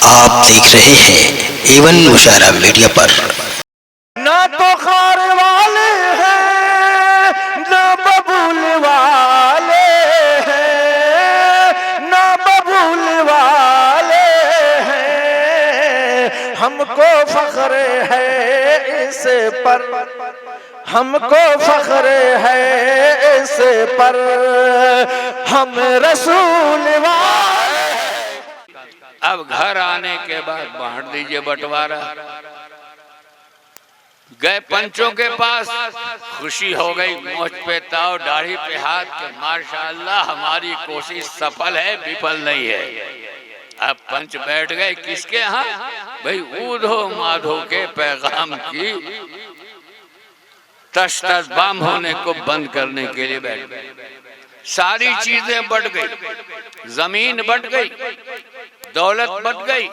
आप देख रहे हैं एवन मुशायरा मीडिया पर। ना तो खार वाले हैं ना बबूल वाले हैं, ना बबूल वाले हैं। हमको फख्र है इस पर, हमको फख्र है इस पर, हम रसूल वाले। अब घर आने के बाद बांट दीजिए बंटवारा। गए पंचों के पास, खुशी हो गई, मोछ पे ताव दाढ़ी पे हाथ के माशाअल्लाह हमारी कोशिश सफल है, विफल नहीं है। अब पंच बैठ गए किसके यहाँ? भाई ऊधो माधो के पैगाम की तश तश बम होने को बंद करने के लिए बैठ गए। सारी चीजें बढ़ गई, जमीन बढ़ गई, दौलत बढ़ गई,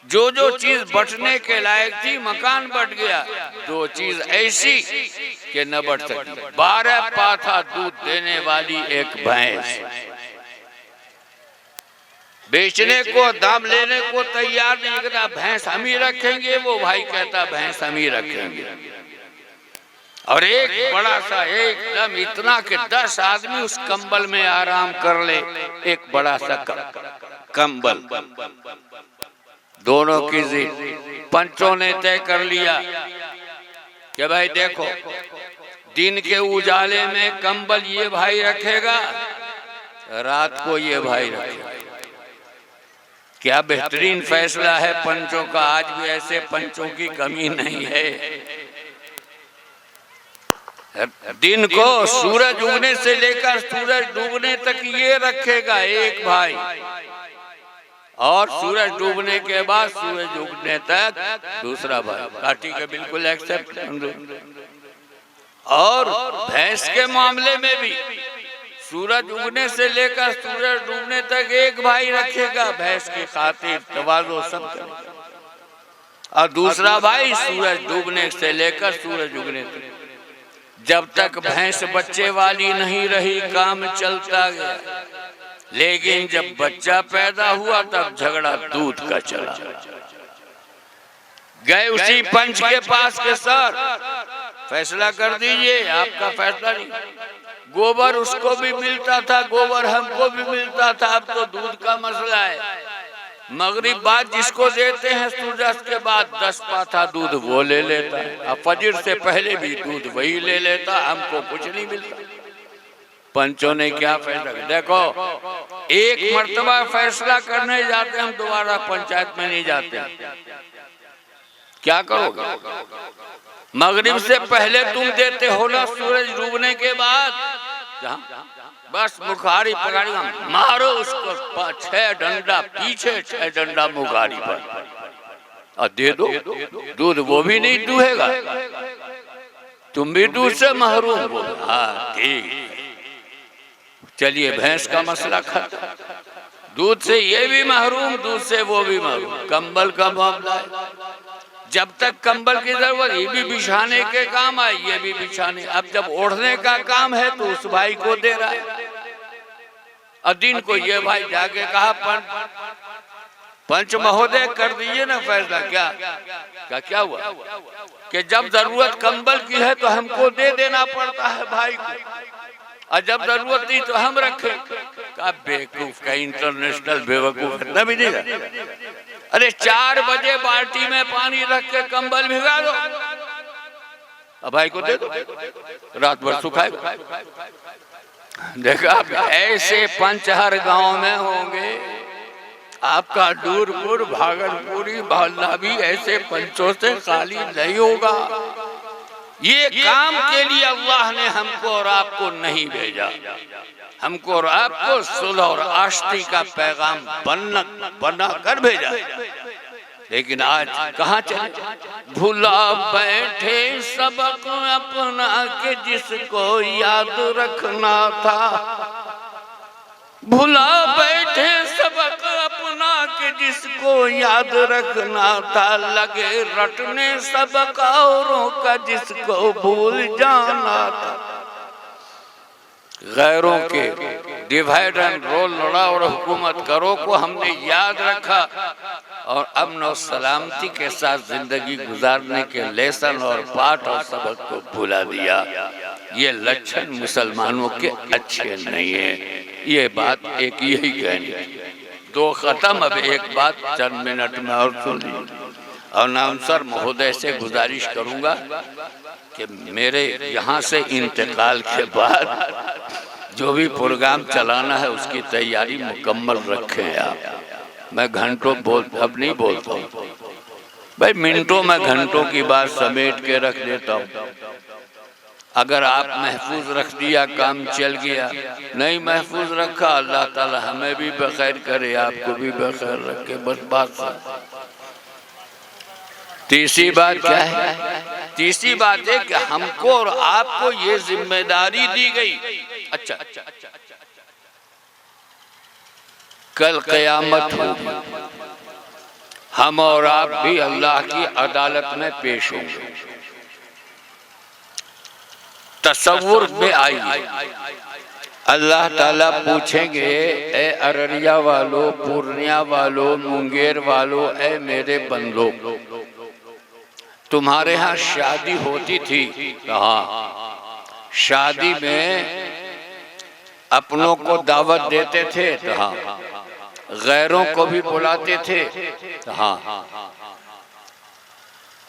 जो जो चीज बटने के लायक थी मकान बट गया। दो चीज ऐसी कि न बढ़ सकी। 12 पाथा दूध देने वाली एक भैंस, बेचने को दाम लेने को तैयार नहीं करता। भैंस हम ही रखेंगे, वो भाई कहता भैंस हम ही रखेंगे। और एक बड़ा सा एकदम इतना कि 10 आदमी उस कंबल में आराम कर ले। एक बड़ा सा कंबल, दोनों की जिद। पंचों ने तय कर लिया कि भाई देखो, दिन के उजाले में कंबल ये भाई रखेगा, रात को ये भाई रखेगा। क्या बेहतरीन फैसला है पंचों का। आज भी ऐसे पंचों की कमी नहीं है। दिन को सूरज उगने से लेकर सूरज डूबने तक ये रखेगा एक भाई, और सूरज डूबने के बाद सूरज उगने तक दूसरा भाई। काटी के बिल्कुल एक्सेप्ट। और भैंस के मामले में भी सूरज उगने से लेकर सूरज डूबने तक एक भाई रखेगा, भैंस की खातिर तवाज़ो सब करेगा। और दूसरा भाई सूरज डूबने से लेकर सूरज उगने तक। जब तक भैंस बच्चे वाली नहीं रही काम चलता गया, लेकिन जब बच्चा पैदा हुआ तब झगड़ा दूध का चला। गए उसी पंच के पास के सर, फैसला कर दीजिए। आपका फैसला नहीं। गोबर उसको भी मिलता था, गोबर हमको भी मिलता था, अब तो दूध का मसला है। मगरिब बाद जिसको देते हैं सूरज के बाद 10 पाथा दूध वो ले लेता है, अब फजर से पहले भी दूध वही ले लेता, हमको कुछ नहीं मिलता। पंचों ने क्या फैसला? देखो, एक मर्तबा फैसला करने जाते हम, दोबारा पंचायत में नहीं जाते। क्या करोगे? मगरिब से पहले तुम देते हो ना, सूरज डूबने के बाद बस मुखारी पकड़ी, मारो उसको 6 डंडा पीछे, 6 डंडा मुखारी पर, और दे दो दूध। वो भी नहीं दूहेगा, तुम भी दूध से महरूम हो। हाँ ठीक, चलिए भैंस का मसला खत्म। दूध से ये भी महरूम, दूध से वो भी महरूम। कंबल का मामला है, जब तक कंबल की जरूरत, ये भी बिछाने के काम आए, ये भी बिछाने। अब जब ओढ़ने का काम है तो उस भाई को दे रहा है। और दिन को ये भाई जाके कहा पंच महोदय कर दीजिए ना फैसला। क्या हुआ कि जब जरूरत कंबल की है तो हमको दे देना पड़ता है भाई को, और जब जरूरत नहीं तो हम रखें। का बेवकूफ का, इंटरनेशनल बेवकूफ इतना भी नहीं। अरे 4 बजे बाल्टी में पानी रख के कंबल भिगा दो, अब भाई को दे दो, रात भर सुखाएगा। देखा, ऐसे पंच हर गांव में होंगे। आपका दूरपुर, भागलपुरी मोहल्ला भी ऐसे पंचों से खाली नहीं होगा। ये काम के लिए अल्लाह ने हमको और आपको नहीं भेजा। हमको और आपको सुलह और आश्ती का पैगाम बना कर भेजा। लेकिन आज कहाँ चले? भुला बैठे सबक अपना के जिसको याद रखना था। भुला बैठे सबक अपना के जिसको याद रखना था। लगे रटने सबक औरों का जिसको भूल जाना था। गैरों के डिवाइड एंड रोल लड़ा और हुकूमत करो को हमने याद रखा और अमन और सलामती के साथ जिंदगी गुजारने के लेसन और पाठ और सबक को भुला दिया। ये लक्षण मुसलमानों के अच्छे नहीं है। ये बात एक यही कहनी थी। दो खत्म, अब एक बात चंद मिनट में और सुन लीजिए। और अनाउंसर महोदय से गुजारिश करूंगा कि मेरे यहाँ से इंतकाल के बाद जो भी प्रोग्राम चलाना है उसकी तैयारी मुकम्मल रखें आप। मैं घंटों अब नहीं बोलता हूँ भाई, मिनटों में घंटों की बात समेट के रख देता हूँ। अगर आप महफूज रख दिया काम चल गया, नहीं महफूज रखा अल्लाह ताला हमें भी बखैर करे आपको भी बखैर रखे। बस बात। तीसरी बात क्या है? तीसरी बात है कि हमको और आपको ये जिम्मेदारी दी गई। अच्छा, कल क़यामत होगी, हम और आप भी अल्लाह की अदालत में पेश होंगे। तसव्वुर में आइए, अल्लाह ताला पूछेंगे, ए अररिया वालों, पूर्णिया वालों, मुंगेर वालों, ए मेरे बंदो, तुम्हारे यहाँ शादी होती थी? हाँ। शादी में अपनों को दावत देते थे? तो हाँ। गैरों को भी बुलाते थे? तो हाँ।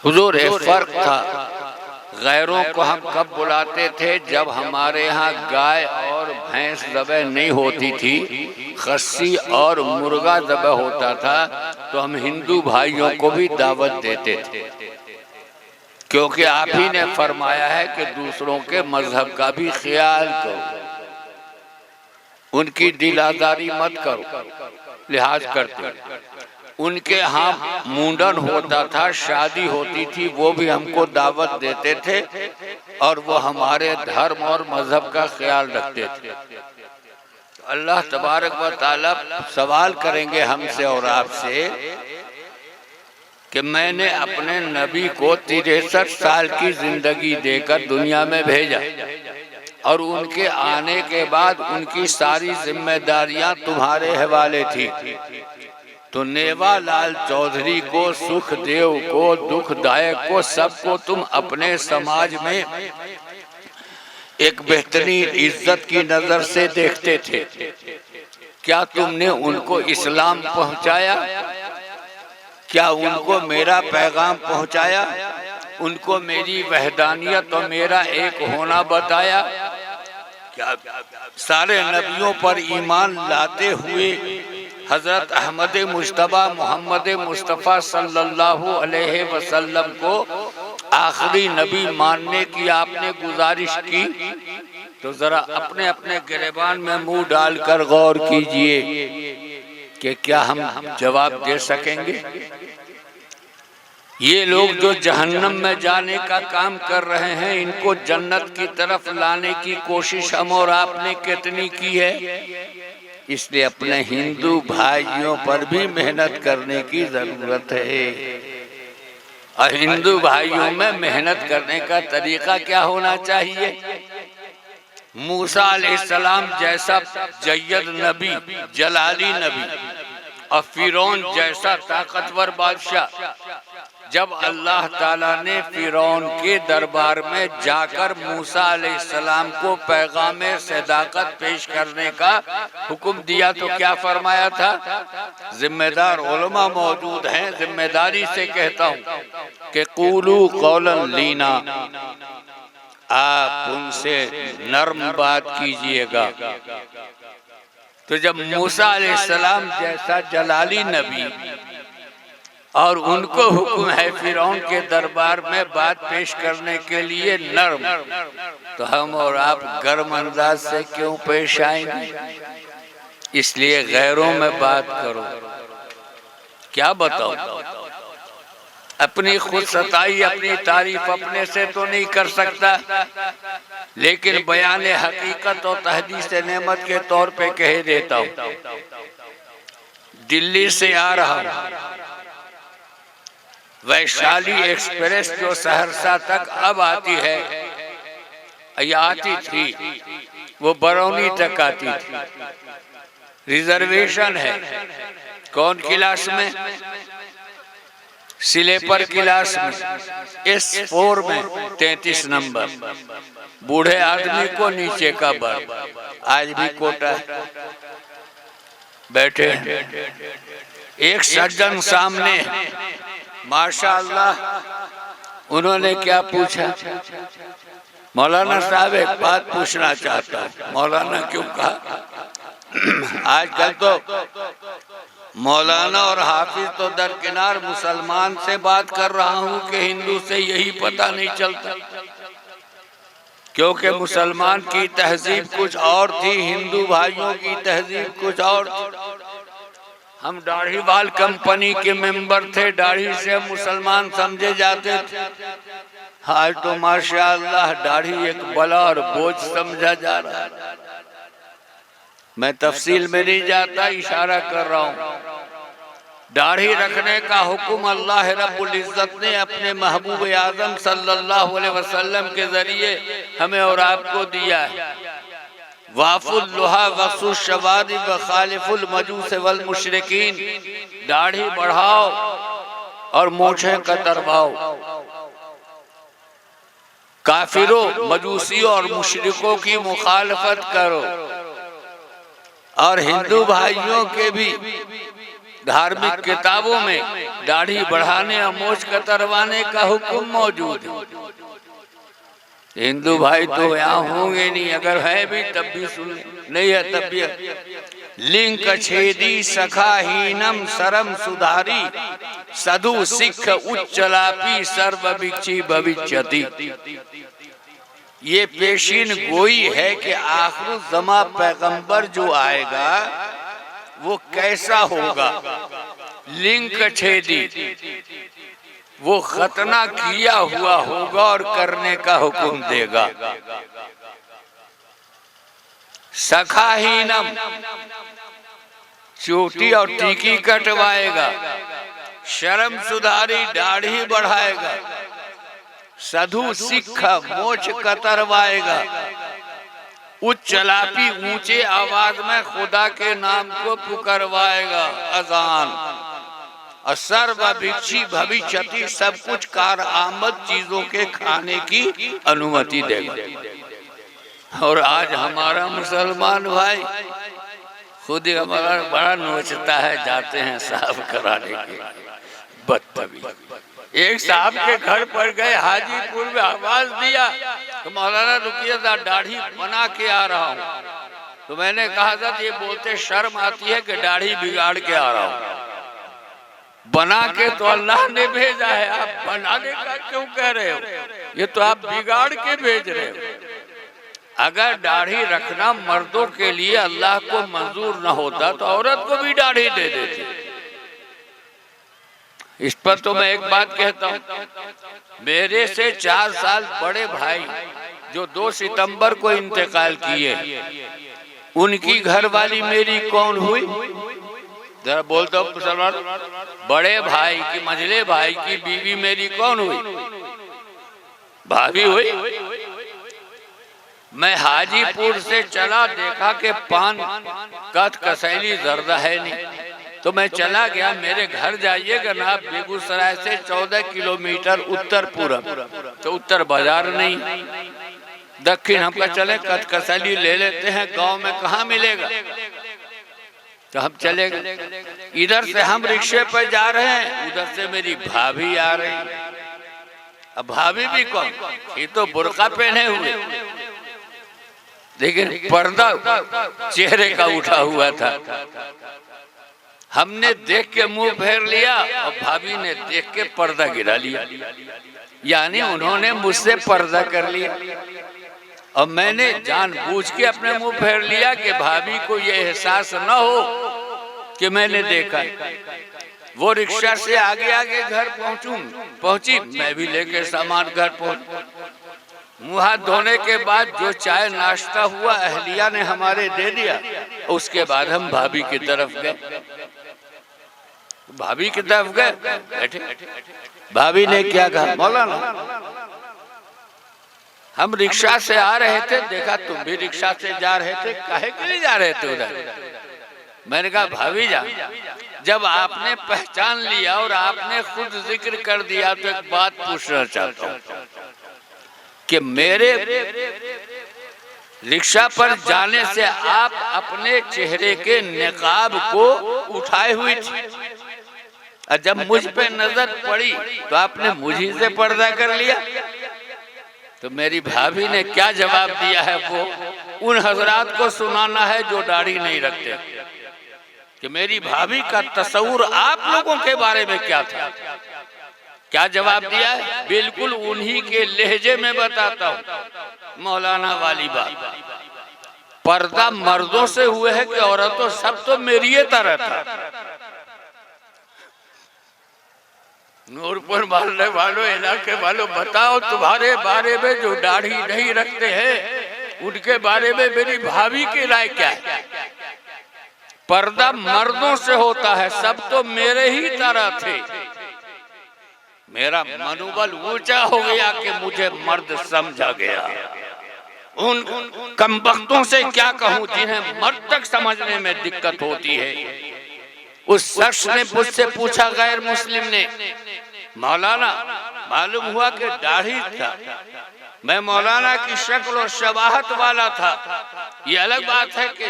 हुजूर एक फर्क था, गैरों को हम कब बुलाते थे? जब हमारे यहाँ गाय और भैंस ज़बह नहीं होती थी, खस्सी और मुर्गा ज़बह होता था, तो हम हिंदू भाइयों को भी दावत देते थे, क्योंकि आप ही ने फरमाया है कि दूसरों के मजहब का भी ख्याल करो, उनकी दिलादारी मत करो, लिहाज करते। उनके यहाँ मुंडन होता था, शादी होती थी, वो भी हमको दावत देते थे और वो हमारे धर्म और मजहब का ख्याल रखते थे। तो अल्लाह तबारक व तआला सवाल करेंगे हमसे और आपसे कि मैंने अपने नबी को 63 साल की जिंदगी देकर दुनिया में भेजा और उनके आने के बाद उनकी सारी जिम्मेदारियां तुम्हारे हवाले थी। तो नेवालाल चौधरी को, सुखदेव को, दुखदायक को, सबको तुम अपने समाज में एक बेहतरीन इज्जत की नजर से देखते थे। क्या तुमने उनको इस्लाम पहुंचाया? क्या उनको मेरा पैगाम पहुंचाया? उनको मेरी वहदानियत और मेरा एक होना बताया? क्या सारे नबियों पर ईमान लाते हुए हजरत अहमद मुश्तबा मोहम्मद मुस्तफ़ा सल्लल्लाहु अलैहि वसल्लम को आखिरी नबी मानने की आपने गुजारिश की? तो जरा अपने अपने गिरेबान में मुंह डालकर गौर कीजिए कि क्या हम जवाब दे सकेंगे? ये लोग जो जहन्नम में जाने का काम कर रहे हैं, इनको जन्नत की तरफ लाने की कोशिश हम और आपने कितनी की है? इसलिए अपने हिंदू भाइयों पर भी मेहनत करने की जरूरत है। और हिंदू भाइयों में मेहनत करने का तरीका क्या होना चाहिए? मूसा अलैहिस्सलाम जैसा जय्यद नबी, जलाली नबी और फिरौन जैसा ताकतवर बादशाह, जब अल्लाह ताला ने फिरौन के दरबार में जाकर मूसा अलैहिस्सलाम को पैगाम सदाकत पेश करने का हुक्म दिया तो क्या फरमाया था? जिम्मेदार उलमा मौजूद हैं, जिम्मेदारी से कहता हूँ कि कूलू कौलन लीना, आप उनसे नर्म बात कीजिएगा। तो जब मूसा अलैहिस्सलाम जैसा जलाली नबी और उनको हुक्म है फिरौन के दरबार में बात पेश करने के लिए नर्म, तो हम और आप गर्म अंदाज से क्यों पेश आएंगे? इसलिए गैरों में बात करो। क्या बताओ, अपनी खुद सताई, अपनी तारीफ अपने से तो नहीं कर सकता, लेकिन बयान हकीकत और तहदीस नेमत के तौर पे कह देता हूँ। दिल्ली से आ रहा हूँ, वैशाली एक्सप्रेस जो सहरसा तक अब आती है या आती थी, वो बरौनी तक आती थी। रिजर्वेशन है। कौन क्लास में? स्लीपर क्लास में, S4 में 33 नंबर। बूढ़े आदमी को नीचे का वर्ग। आज भी कोटा है। बैठे एक सज्जन सामने, माशाअल्लाह, उन्होंने क्या पूछा? मौलाना साहब एक बात पूछना चाहता हूँ। मौलाना क्यों कहा? आजकल तो मौलाना और हाफिज तो दरकिनार, मुसलमान से बात कर रहा हूँ कि हिंदू से यही पता नहीं चलता, क्योंकि मुसलमान की तहजीब कुछ और थी, हिंदू भाइयों की तहजीब कुछ और थी। हम दाढ़ी वाल कंपनी के मेंबर थे, दाढ़ी से मुसलमान समझे जाते थे। आज तो माशाअल्लाह दाढ़ी एक बला और बोझ समझा जा रहा है। मैं तफसील में नहीं जाता, इशारा कर रहा हूँ। दाढ़ी रखने का हुक्म अल्लाह रब्बुल इज्जत ने अपने महबूब आजम सल्लल्लाहु अलैहि वसल्लम के जरिए हमें और आपको दिया है। वाफुल लुहा वसु शवादी व खालिफुल मजूस वल मुशरिकीन, दाढ़ी बढ़ाओ और मूछें कतरवाओ। काफिरों, मजूसियों और मुशरिकों की मुखालफत करो। और हिंदू भाइयों के भी धार्मिक किताबों में दाढ़ी बढ़ाने और मूछ कतरवाने का हुक्म मौजूद है। हिंदू भाई तो यहाँ होंगे नहीं, अगर है भी तब भी सुन, नहीं है तब भी। लिंग छेदी सखाहीनम सरम सुधारी, सधु सिख उच्चलापी सर्व भिक्षी भविष्यति। ये पेशीन गोई है कि आखिर ज़मा पैगंबर जो आएगा वो कैसा होगा। लिंग छेदी, वो खतना किया हुआ होगा और करने का हुक्म देगा। सखाहीनम, चोटी और टीकी कटवाएगा। शर्म सुधारी, दाढ़ी बढ़ाएगा। साधु सिख, मोच कतरवाएगा। उच्चलापी, ऊंचे आवाज में खुदा के नाम को पुकारवाएगा, अजान। और सर्व भिक्षी भविष्यति, सब कुछ कार आमद चीजों के खाने की अनुमति देगा। और आज हमारा मुसलमान भाई खुद ही हमारा बड़ा नोचता है, जाते हैं साफ कराने के। बदतमीज। एक साहब के घर पर गए, हाजीपुर में आवाज दिया तो मौलाना रुकिए, दाढ़ी बना के आ रहा हूँ। तो मैंने कहा था ये बोलते शर्म आती है कि दाढ़ी बिगाड़ के आ रहा हूँ। बना के तो अल्लाह ने भेजा है, आप बनाने का क्यों कह रहे हो? ये तो आप बिगाड़ के भेज रहे हो। अगर दाढ़ी रखना मर्दों के लिए अल्लाह को मंजूर न होता तो औरत को भी दाढ़ी दे देती। इस पर तो मैं एक बात कहता हूँ, मेरे से 4 साल बड़े भाई जो 2 सितंबर को इंतकाल किए, उनकी घरवाली मेरी कौन हुई? जरा बोलता हूँ मुसलमान, बड़े भाई की, मंझले भाई की बीवी मेरी कौन हुई? भाभी हुई। मैं हाजीपुर से चला, देखा कि पान कथ कसैली जर्दा है नहीं, तो मैं चला गया। मेरे घर जाइएगा ना, बेगूसराय से 14 किलोमीटर उत्तर पूरब, तो उत्तर बाजार नहीं, दक्षिण हमका चले कथ कसैली ले लेते हैं, गांव में कहाँ मिलेगा, तो हम चले गए। इधर से हम रिक्शे पर जा रहे हैं, उधर से मेरी भाभी आ रही। अब भाभी भी कौन, ये तो बुर्का पहने हुए, लेकिन पर्दा चेहरे का उठा हुआ था। हमने देख के मुंह फेर लिया और भाभी ने देख के पर्दा गिरा लिया, यानी उन्होंने मुझसे पर्दा कर लिया। और मैंने जानबूझ के अपने मुंह फेर लिया कि भाभी को ये एहसास न हो कि मैंने देखा। वो रिक्शा से आगे आगे घर पहुंची, मैं भी लेके सामान घर पहुंच। मुंह हाथ धोने के बाद जो चाय नाश्ता हुआ अहलिया ने हमारे दे दिया, उसके बाद हम भाभी की तरफ गए। भाभी की तरफ गए, बैठे। भाभी ने क्या कहा? मौलाना हम रिक्शा से आ रहे थे, देखा तुम भी रिक्शा से जा रहे थे, काहे के लिए जा रहे थे उधर? मैंने कहा भाभी जा, जब आपने पहचान लिया और आपने खुद जिक्र कर दिया तो एक बात पूछना चाहता हूँ कि मेरे रिक्शा पर जाने से आप अपने चेहरे के निकाब को उठाए हुई थी और जब मुझ पे नजर पड़ी तो आपने मुझी से पर्दा कर लिया। तो मेरी भाभी ने क्या जवाब दिया है वो उन हजरात को सुनाना है जो दाढ़ी नहीं रखते कि मेरी भाभी का तस्वुर आप लोगों के बारे में क्या था। क्या जवाब दिया है? बिल्कुल उन्हीं के लहजे में बताता हूँ। मौलाना वाली बात, पर्दा मर्दों से हुए है कि औरतों? सब तो मेरी ही तरह था। नूरपुर मारने वालों, इलाके वालों, बताओ तुम्हारे बारे में जो दाढ़ी नहीं रखते हैं उनके बारे में मेरी भाभी की राय क्या है? पर्दा मर्दों से होता है, सब तो मेरे ही तरह थे। मेरा मनोबल ऊंचा हो गया कि मुझे मर्द समझा गया। उन कमबख्तों से क्या कहूं जिन्हें मर्द तक समझने में दिक्कत होती है। उस शख्स ने मुझसे पूछा, गैर मुस्लिम ने, मौलाना मालूम हुआ कि दाढ़ी था, मैं मौलाना की शक्ल और शबाहत वाला था। ये अलग बात है कि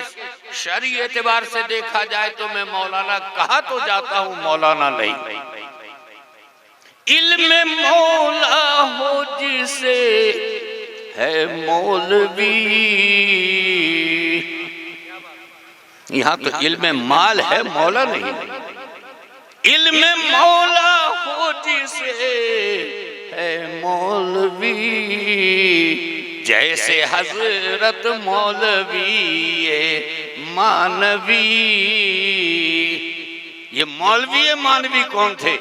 शरई एतबार से देखा जाए तो मैं मौलाना कहा तो जाता हूँ, मौलाना नहीं। इल्म मौला हो जिसे है मौलवी, यहाँ तो इल्म माल है, मौला नहीं। इल्म मौला हो जिसे है मौलवी, जैसे हजरत मौलवी मानवी। ये मौलवी मानवी कौन थे?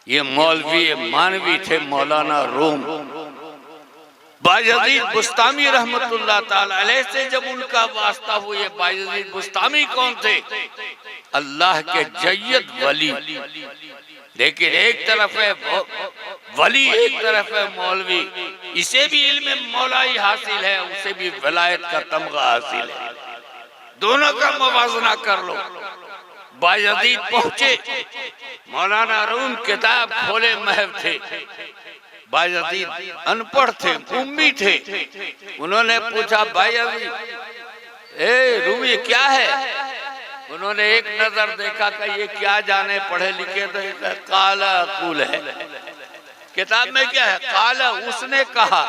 ये मौलवी मानवी थे मौलाना रूम। बायजीद बुस्तामी रहमतुल्लाह ताला अलैह से जब उनका वास्ता हुआ, ये बायजीद बुस्तामी कौन थे? अल्लाह के जय्यद वली। लेकिन एक तरफ है वली, एक तरफ है मौलवी। इसे भी इल्म मौलाई हासिल है, उसे भी वलायत का तमगा हासिल है। दोनों का मुवाजना कर लो। बायजीद पहुंचे, मौलाना रूम किताब खोले महव थे। बायजीद अनपढ़ थे, उम्मी थे। उन्होंने पूछा, बायजीद ए रूमी क्या है? उन्होंने एक नजर देखा कि ये क्या जाने, पढ़े लिखे तो काला अकूल है। किताब में क्या है? काला उसने कहा,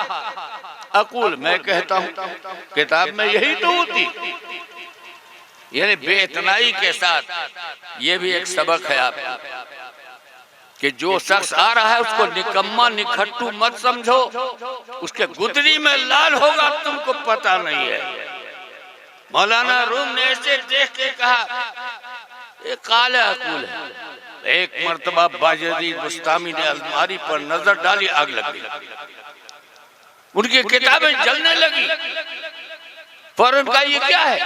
अकूल मैं कहता हूँ। किताब में यही तो होती। यानी बेइतनाई के साथ ये भी एक सबक है आपको कि जो शख्स आ रहा है उसको निकम्मा निखट्टू मत समझो। उसके गुदरी में लाल होगा तुमको पता नहीं है। मौलाना रूम ने ऐसे देख के कहा, ये काला अकूल है। एक मर्तबा बायजीद बुस्तामी ने अलमारी पर नजर डाली, आग लग गई, उनकी किताबें जलने लगी। फौरन कहा, ये क्या है?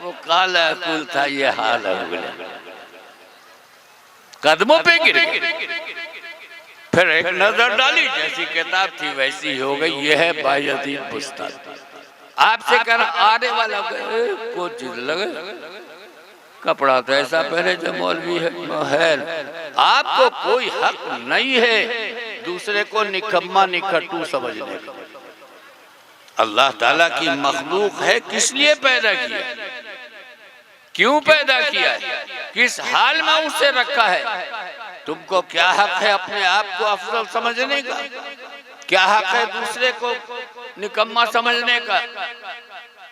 वो काला अकूल था, ये हाल है। कदमों पे गिर गए। फिर एक नजर डाली, जैसी किताब थी वैसी हो गई। ये है बायजीद बुस्तामी। आपसे कहना आने वाला को चीज लगे, कपड़ा तो ऐसा पहने जो मौलवी है। आपको कोई हक नहीं है दूसरे को निकम्मा निखट्टू समझने का। अल्लाह ताला की मखलूक है, किस लिए पैदा किया, क्यों पैदा किया है, किस हाल में उसे रखा है? तुमको क्या हक है अपने आप को अफजल समझने का? क्या हक है दूसरे को निकम्मा समझने का?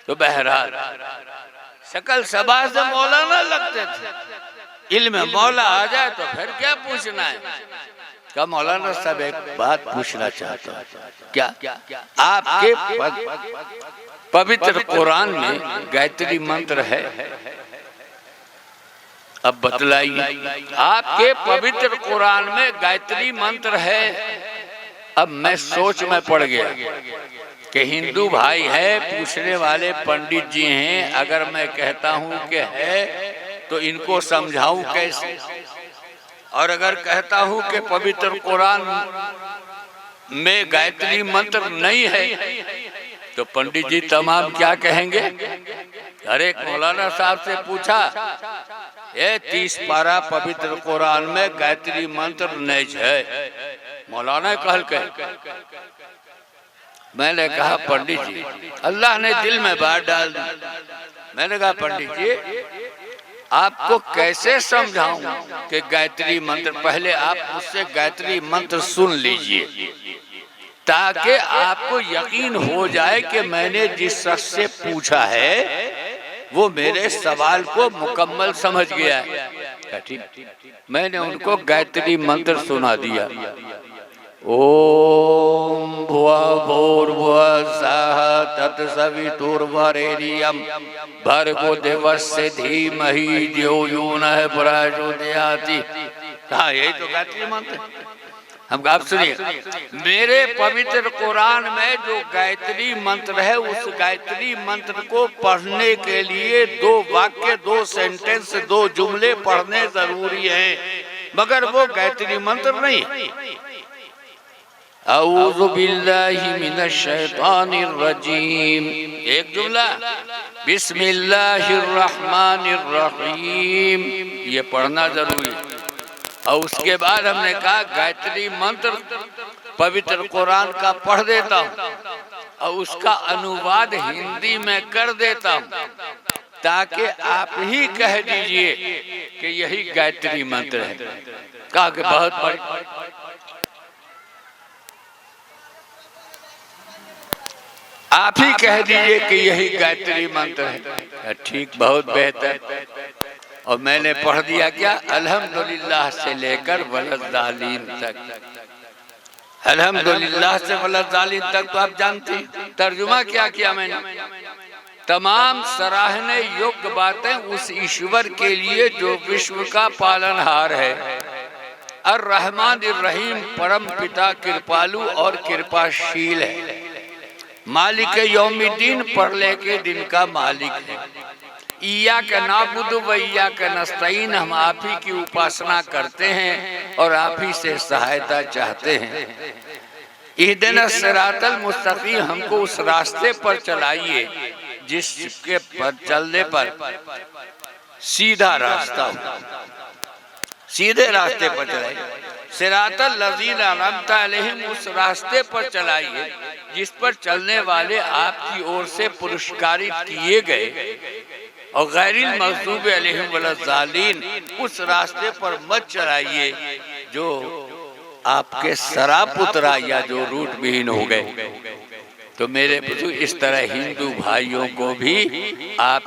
तो बहरहाल शकल सबा से मौलाना लगते थे। इल्म मौला आ जाए तो फिर क्या पूछना है? क्या मौलाना साहब एक बात पूछना चाहता हूँ। क्या आपके पवित्र कुरान में गायत्री मंत्र है? अब बतलाइए। आपके पवित्र कुरान में गायत्री मंत्र है। अब मैं सोच में पड़ गया कि हिंदू भाई है, पूछने वाले पंडित जी हैं। अगर मैं कहता हूं कि है तो इनको समझाऊं कैसे? और अगर कहता हूं कि पवित्र कुरान में गायत्री मंत्र नहीं है तो पंडित जी तमाम क्या कहेंगे? अरे मौलाना साहब से पूछा, ये 30 पारा पवित्र कुरान में गायत्री मंत्र नहीं है, मौलाना कहल के। मैंने कहा पंडित जी, अल्लाह ने दिल में बात डाल दी। मैंने कहा पंडित जी, आपको कैसे समझाऊं कि गायत्री मंत्र, पहले आप मुझसे गायत्री मंत्र सुन लीजिए ताकि आपको यकीन हो जाए कि मैंने जिस शख्स से पूछा है वो मेरे सवाल को मुकम्मल समझ गया है। ठीक, मैंने उनको गायत्री मंत्र सुना दिया। ओम भुवः भूर्भुवः स्वः तत्सवितुर्वरेण्यं भर्गो देवस्य धीमहि धियो यो नः प्रचोदयाति। हाँ, यही तो गायत्री मंत्र। हम आप सुनिए, मेरे पवित्र कुरान में जो गायत्री मंत्र है, उस गायत्री मंत्र को पढ़ने के लिए 2 वाक्य, 2 सेंटेंस, 2 जुमले पढ़ने जरूरी हैं, मगर वो गायत्री मंत्र नहीं। औज़ु बिल्लाहि मिनश शैतानिर रजीम, एक जुमला, बिस्मिल्लाहिर रहमानिर रहीम, ये पढ़ना जरूरी। और उसके बाद हमने कहा गायत्री मंत्र पवित्र कुरान का पढ़ देता हूँ और उसका अनुवाद हिंदी में कर देता हूँ ताकि आप ही कह दीजिए कि यही गायत्री मंत्र है। कहा कि बहुत बड़ी, आप ही कह दीजिए कि यही गायत्री मंत्र है। ठीक, बहुत बेहतर। और मैंने पढ़ दिया क्या? अल्हम्दुलिल्लाह से लेकर वलद्दालीन तक। अल्हम्दुलिल्लाह से वलद्दालीन तक तो आप जानते हैं। तर्जुमा क्या किया मैंने? तमाम सराहने योग्य बातें उस ईश्वर के लिए जो विश्व का पालनहार है, और रहमान रहीम, परम पिता कृपालु और कृपाशील है, मालिक यौमिद्दीन, परले के दिन का मालिक है। इय्याक नाबुदु व इय्याक नस्तईन, हम आप ही की उपासना करते हैं और आप ही से सहायता चाहते हैं। इहदिनस सिरातल मुस्तकीम, हमको उस रास्ते पर चलाइए जिसके पर चलने पर सीधा रास्ता हो, सीधे रास्ते पर चलाइए। सिरातल लज़ीना अनअमता अलैहिम, उस रास्ते पर चलाइए जिस पर चलने वाले आपकी ओर से पुरस्कारित किए गए, और गैरिल मग़ज़ूबि अलैहिम वलद्दालीन, उस रास्ते पर मत चलाइए जो आपके शराब उतरा या जो रूट विहीन हो गए। तो मेरे बुजुर्ग, इस तरह हिंदू भाइयों को भी आप